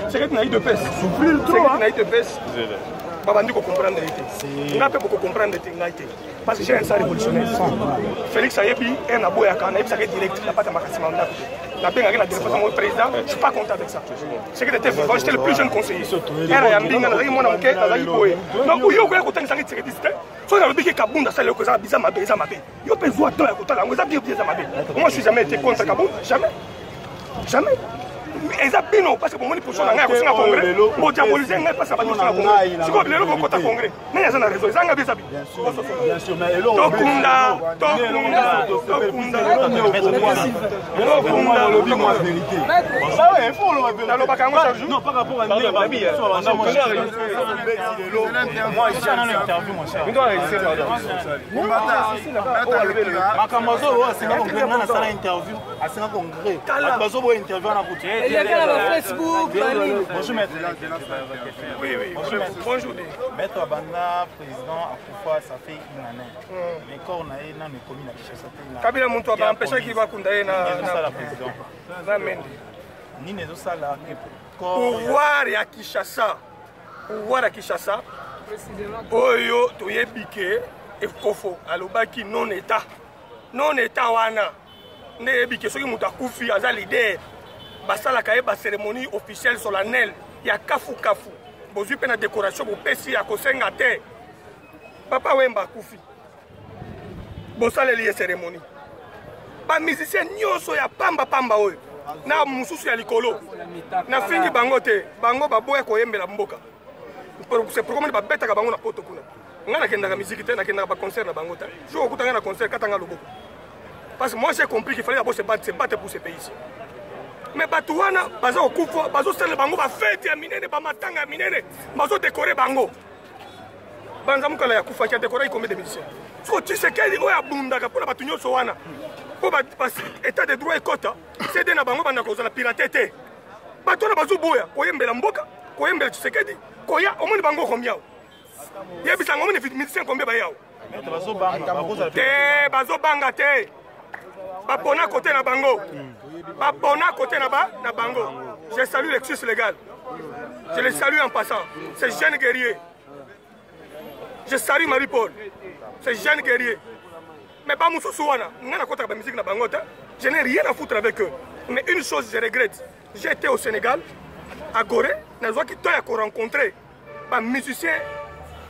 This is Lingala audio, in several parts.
C'est que tu n'as eu de pèse. Souffrir trop. C'est que tu n'as eu de pèse. Babandi ko comprendre été. Nga pe ko comprendre été ngaité. Parce que j'ai un sang révolutionnaire. Félix Ayebi un aboya kana il s'est direct la pata makasima ndako. La benga la délégation au président, je suis pas content avec ça. C'est que j'étais vivant, j'étais le plus jeune conseiller. Era ya mbinga na mona muke azali boye. Donc yo ko ya kotanga sangi tseke so na lobiki kabunda ça le ko za biza mabe za mabe. Yo pe zo temps ya kotala ngo za biza mabe. Moi je suis jamais été contre Kabou, jamais. Jamais. Ezabino parce que bon position na ngai ko singa congrès mo diaboliser ngai parce que ba singa congrès siko bilelo ko kota congrès na ya sana raison ezanga bisabi bien sûr mais elo tokunda lobi mo vérité ça ouais il faut le révéler alors ba kango chaque jour non par rapport à nous babi moi ici en interview mon cher il doit rester makamazo wa singa congrès na sala interview a singa congrès bazo bo interview na kuti il y a qu'à Facebook. Bonjour maître. Oui. Bonjour. Maître Abanda, président Akoufa, ça fait une année. Mais quand on a eu une commune à Kinshasa, Kabila Muntu a empêché qu'il va conduire la président. Ni ne ça là. Pouvoir à Kinshasa. Pouvoir à Kinshasa. Oyo toyebike et kofo alobaki non état. Non état wana. Ne ebike soki muta kufi aza leader. Basala kaye ba cérémonie officielle solennelle ya kafu bozui pe na décoration bo pesi ya kosenga te papa wemba kufi bosala liye cérémonie ba musicien nyonso ya pamba oyo na mususu ya likolo na fingi bango te bango baboya koyembela mboka c'est pourquoi ba beta ka bango na poto kuna ngana kenda ka musique te na kenda ba concert na bango ta jo okutanga na concert katanga loboko parce que moi j'ai compris qu'il fallait d'abord se battre pour ce pays ici. Mais Batouana, bazo kufa, bazo sele bango ba fête ya minene ba matanga ya minene, bazo décorer bango. Banza mukala ya kufa ki décorer combien de musiciens. So tu sais qu'elle oya bundaka pour la batunyo so wana. Pour ba état de droit et quota, c'est de na bango banda ko la pirateté. Batona bazo boya, koyembela mboka, koyembela Tshisekedi, koya omoni bango combien. Yebisa ngomoni musiciens combien ba yao. Bazo banga te. Bapona côté na bango. Babona côté na bango. Je salue l'excuse légal. Je les salue en passant. C'est jeune guerrier. Je salue Marie-Paul. C'est jeune guerrier. Mais pas Moussou Souana. Je n'ai rien à foutre avec eux. Mais une chose, je regrette. J'ai été au Sénégal, à Gorée, dans un qui t'a rencontré un musicien,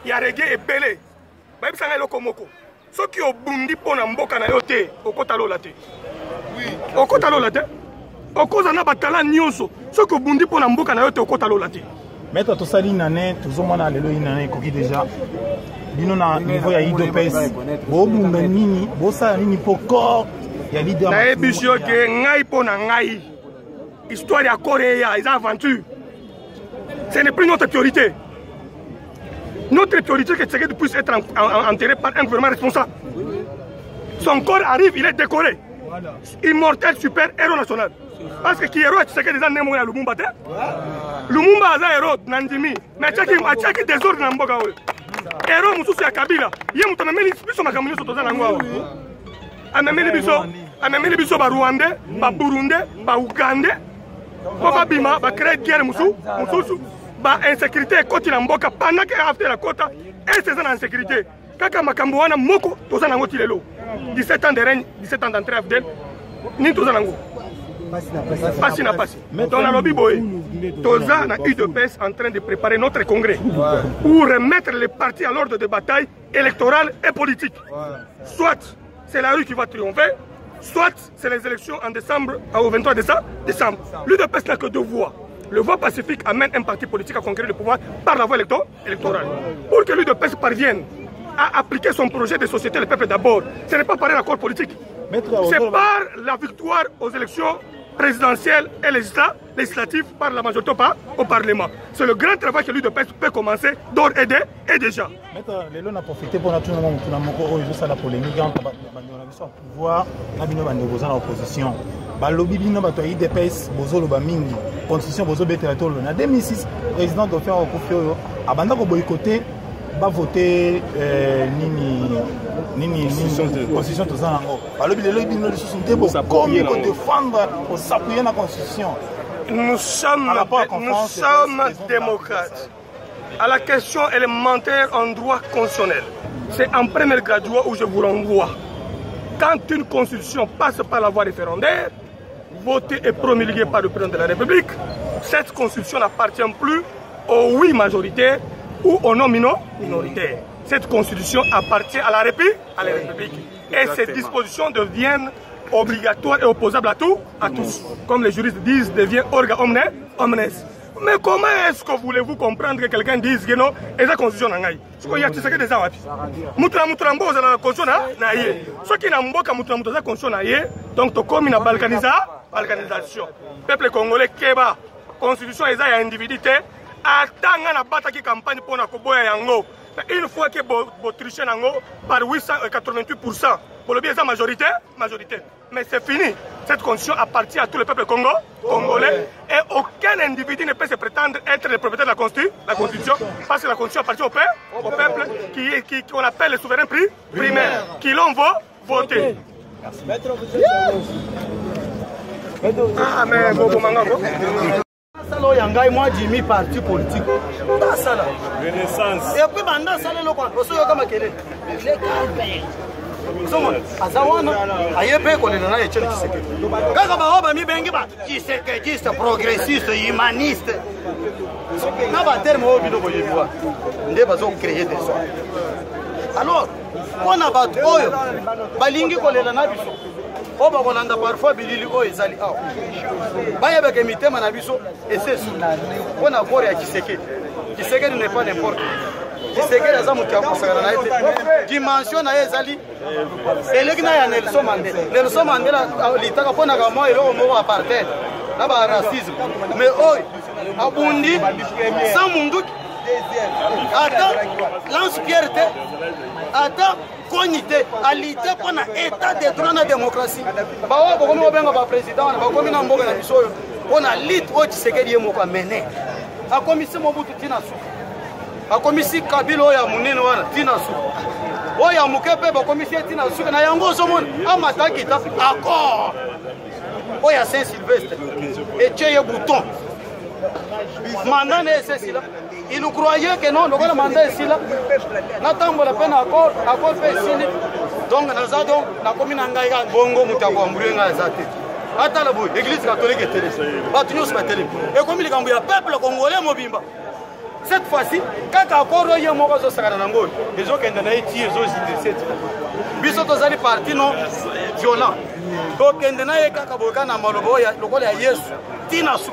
il y a reggae et belé. Il y a lokomoko. Ceux qui ont bundi pour n'amboka na yote, au kotalo late. Au kotalo late. Au kozana batala nyonso. Ceux qui ont bundi pour n'amboka na yote, au kotalo late. Maître Tosali Nane, tout le monde a l'élo Nane, Koki déjà. Dino na niveau ya IDPS. Bo bunda nini, bo sa nini poko. Ya leader. Na ebisio ke ngai pona ngai. Histoire ya Corée, les aventures. Ce n'est plus notre priorité. Notre priorité, c'est que Tshisekedi puisse être enterré par un gouvernement responsable. Son corps arrive, il est décoré. Immortel, super héros national. Parce que qui est héros, Tshisekedi est dans le Lumumba. Lumumba est un héros, Nandimi. Mais Tshisekedi est désordre dans le Mboka. Héros, Moussou, c'est Kabila. Il y a un peu de biso ba Rwandais, ba Burundais, ba Ougandais. Pourquoi Bima va créer guerre Moussou, ba insécurité côté na mboka pendant que after la quota et c'est en insécurité. Kaka makambo wana moko toza nango tilelo. 17 ans de règne, 17 ans d'entrée FDL. Ni toza nango. Passi na passi. Dans la lobby boy, toza na UDPS en train de préparer notre congrès pour remettre les partis à l'ordre de bataille électorale et politique. Soit c'est la rue qui va triompher, soit c'est les élections en décembre, au 23 décembre. L'UDPS n'a que deux voies. Le voie pacifique amène un parti politique à conquérir le pouvoir par la voie électorale. Pour que l'UDPS parvienne à appliquer son projet de société, le peuple d'abord, ce n'est pas par un accord politique. C'est par la victoire aux élections présidentielles et législatives par la majorité au Parlement. C'est le grand travail que l'UDPS peut commencer d'ores et déjà. Maître, Lélo a profité pour la polémique entre le pouvoir et l'opposition. Balobi bino bato ya IDPS bozolo ba mingi constitution bozo betela tolo na 2006 président de faire okufio abanda ko boycotter ba voter nini constitution to zango défendre, pour s'appuyer dans la Constitution. Nous sommes démocrates. À la question élémentaire en droit constitutionnel, c'est en premier graduat où je vous renvoie. Quand une constitution passe par la voie référendaire, votée et promulguée par le président de la République, cette constitution n'appartient plus aux oui majoritaires ou aux non minoritaires. Cette constitution appartient à la République. Et ces dispositions deviennent obligatoires et opposables à tous. Comme les juristes disent, devient orga omnes. Mais comment est-ce que voulez-vous comprendre que quelqu'un dise que non, et la constitution n'a pas? Ce qu'il y a, c'est que des awapi. Mutrambo, c'est la constitution n'a pas. Ce qui n'a pas mutrambo, c'est la constitution n'a pas. Donc, tu comme une balkanisation. Peuple congolais, Keba, constitution, ils ont individualité. Attends, on a battu campagne pour la Koboya Yango. Une fois que vous trichez par 888%, pour le bien de la majorité. Mais c'est fini. Cette constitution appartient à tout le peuple congolais et aucun individu ne peut se prétendre être le propriétaire de la Constitution parce que la Constitution appartient au peuple qu'on appelle les souverains primaires qui l'ont voté. Ah, mais moi j'ai mis parti politique. Renaissance. Et puis maintenant ça le quoi. Parce que comme quel Azawana ayepe kolena na echele Tshisekedi. Kaka ba oba mi bengi ba Tshisekedi progressiste humaniste. Na ba terme obi do boyebwa. Nde bazo créer des soins. Alors, on a bat oyo balingi kolela na biso. Oba kolanda parfois bilili oyo ezali awa. Bayeba ke mitema na biso esesu. On a kore ya Tshisekedi n'est pas n'importe qui. Tshisekedi aza mutu ya kosakana na ete. Dimension na ezali elekina ya Nelson Mandela. Nelson Mandela litaka pona ka mo eloko moko apartheid. Na ba racisme. Mais oyo abundi sans munduki. Ata lance-pierre te. Ata cognité à l'ité pour un état de droit de démocratie. Bah ouais, comme on benga ba président, ba comme na mboka na biso on a lit au Tshisekedi ye moko mené. A commission Mobutu tina su. A commission Kabila ya munene wana tina su. Oya mukepe ba commission tina su na yango somon amatakita accord. Oya Saint-Sylvestre et Tcheye Bouton. Mandat n'est là. Il nous croyait que non, le mandat est ici là. N'attendons la peine accord fait ici. Donc, nous avons la commune Angaïga, Bongo, Moutako, Mouringa, Zate. Attends, l'église catholique est télé. Et comme il y a un peuple congolais, Mobimba. Cette fois-ci, quand accord il y a un mot de Sakaranango, les autres qui ont été tirés, ils ont été Bissoto Zali parti non violent. Donc, il y a un Kakaboka, Namaloboya, le rôle est Yesu.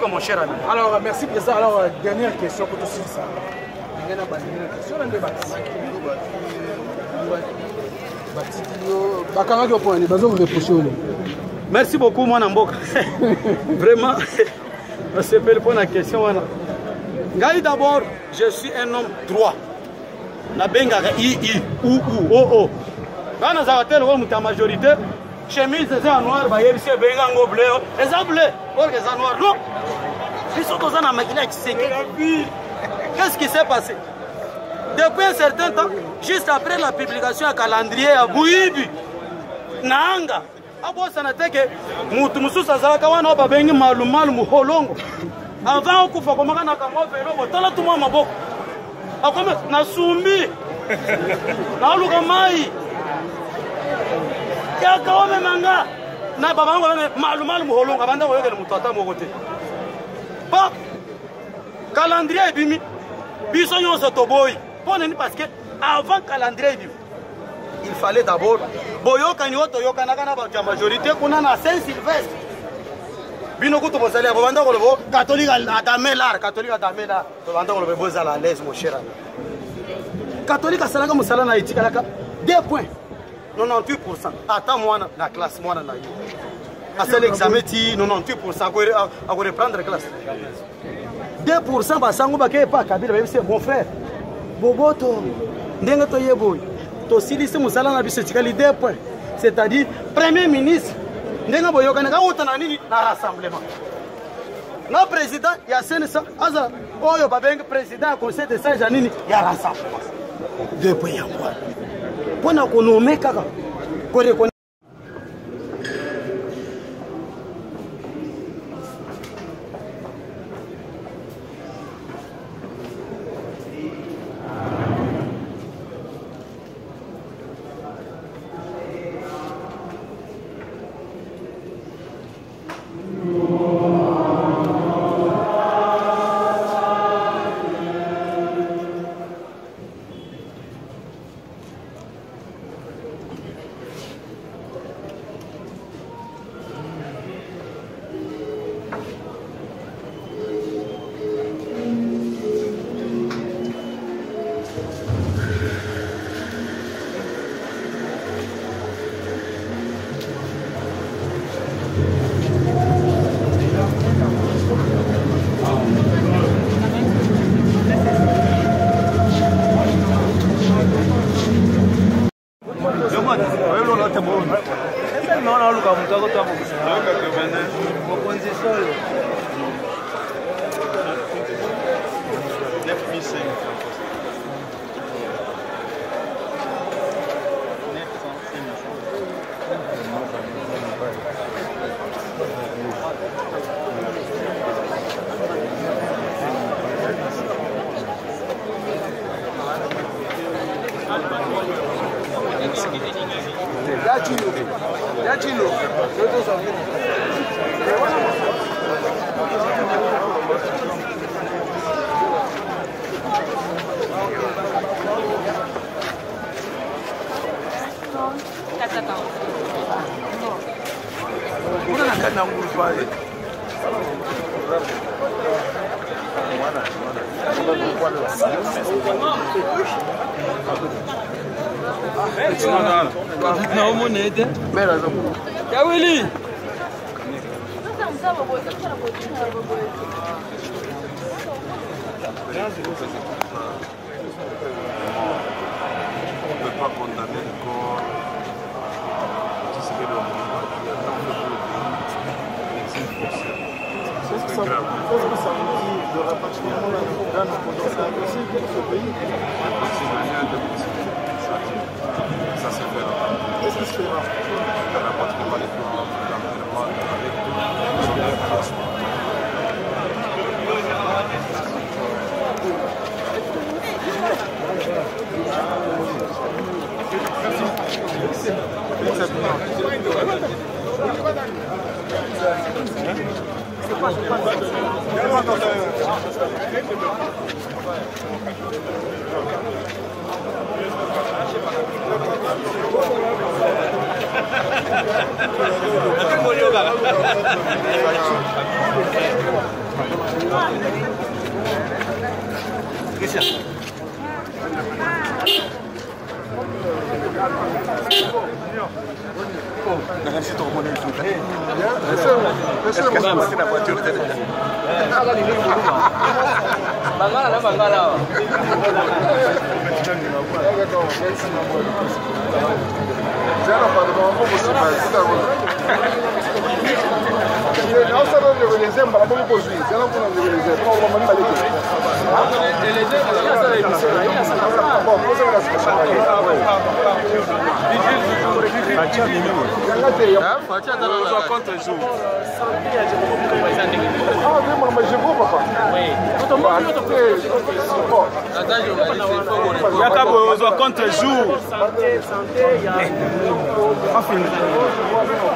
Mon cher ami. Alors, merci président. Alors, dernière question pour tout ça. Merci beaucoup, mon amboka. Vraiment, c'est pour la question. D'abord, je suis un homme droit. Na benga I, ou, O. Quand nous avons la majorité, chemise en noir, ici, benga en bleu. Les bleu, les noirs, non. Ils sont dans la machine à Tshisekedi. Qu'est-ce qui s'est passé? Depuis un certain temps, juste après la publication à calendrier à Bouibi, Nanga, avant ça n'était que Moutoussou Sazaka, on a pas bengi malum holongo. Avant, on a commencé à faire tout le monde maboko. Après, na sumbi, na lugamai. Ya kawame manga na baba ngo malum holongo abanda ko yekele mutata mokote. Ba calendrier bimi biso nyonso toboyi. Parce que avant calendrier bimi il fallait d'abord boyoka ni oto yoka na kana ba majorité kuna na Saint-Sylvestre. Bino kuto bozali abanda ko lobo catholique adamelar banda ko lobo bozala l'aise mon cher ami. Catholique asalaka musala na itikalaka 2 points. 98%. Attends moi la classe moi na yo. À cet examen ti 98% à reprendre la classe. 2% basango bakeye pa Kabila c'est mon frère. Boboto ndenga to yeboy. To silisi musala na biso tikali 2 points. C'est-à-dire premier ministre ndenga boyoka na utana nini na rassemblement. Na président ya senesa aza oyo babenga président conseil de Saint Janini ya rassemblement. 2 points ya moi. Pona konomeka ka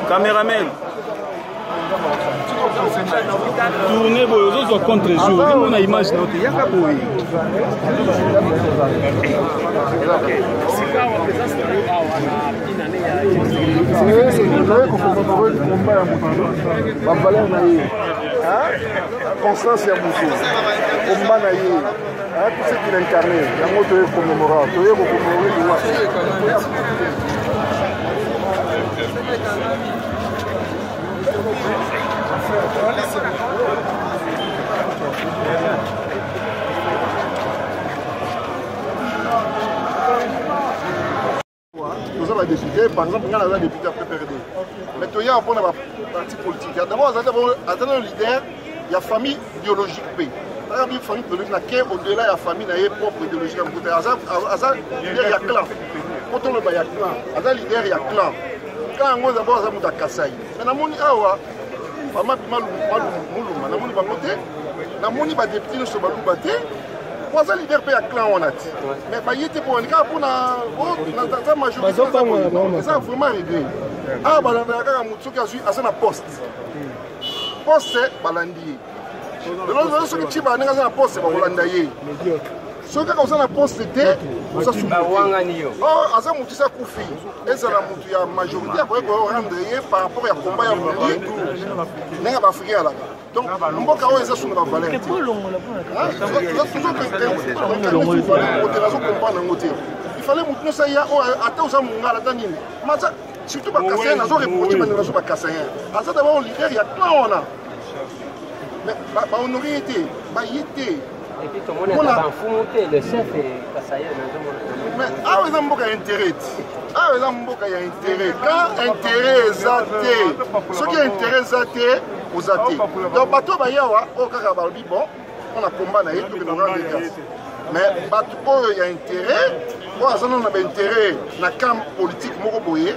Caméraman. Tournez vos contre-jour. On a image là. Il y a pas de Constance Yamoussou, Ombana Yé, tout ce qu'il a incarné, il y a un autre commémorable, il y a beaucoup de nous avons décidé, par exemple, quand on a député après PRD. Mais il y a un parti politique. D'abord, dans le leader, il y a famille biologique P. La famille biologique, au-delà, il y a famille propre idéologique. Il y a clan. Quand on le bat, il y a clan. Dans le leader, il y a clan. Quand on a d'abord, il y a Kassai. Mais dans le awa, famille Maluma, dans le bangote, dans le député, nous sommes battus. Pour ça, leader peut y avoir clan on a dit. Mais il y a pour la majorité, ça vraiment réglé. Ah, il y a un poste. Poste, c'est Balandi. Ce qui est un poste, c'est Balandaye. Ce qui est un poste, c'est oh, Asa Moutissa Koufi. Et c'est la majorité après rendre par rapport à combat à Mouli. N'est pas africain là. Donc, on va avoir des choses à valeur. Il fallait que ça y ait surtout pas casser, on a répondu pas casser. À ça d'abord, leader, il y a plein on a. Mais on aurait été, et puis tout le monde a fumé, le chef est Kassaye. Mais ah oui, il y a intérêt. Ah oui, il y a intérêt. Quand intérêt est athée, ce qui est intérêt est athée, aux athées. Donc, bateau bayawa, au Kakabalbi, bon, on a combattu, on a rendu grâce. Mais bateau, il y a intérêt. On a intérêt dans le camp politique, Moroboye,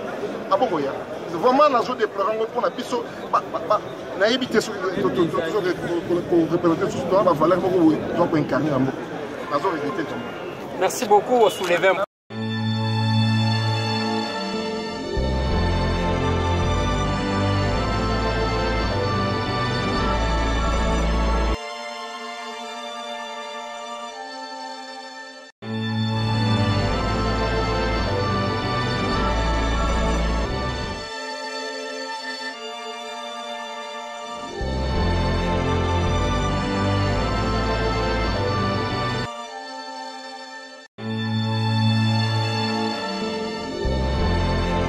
à Boboya. Vraiment, dans le déplorant, on a biso, on a évité pour représenter tout ce qu'on a valeur, on a incarné. Merci beaucoup, au soulevé.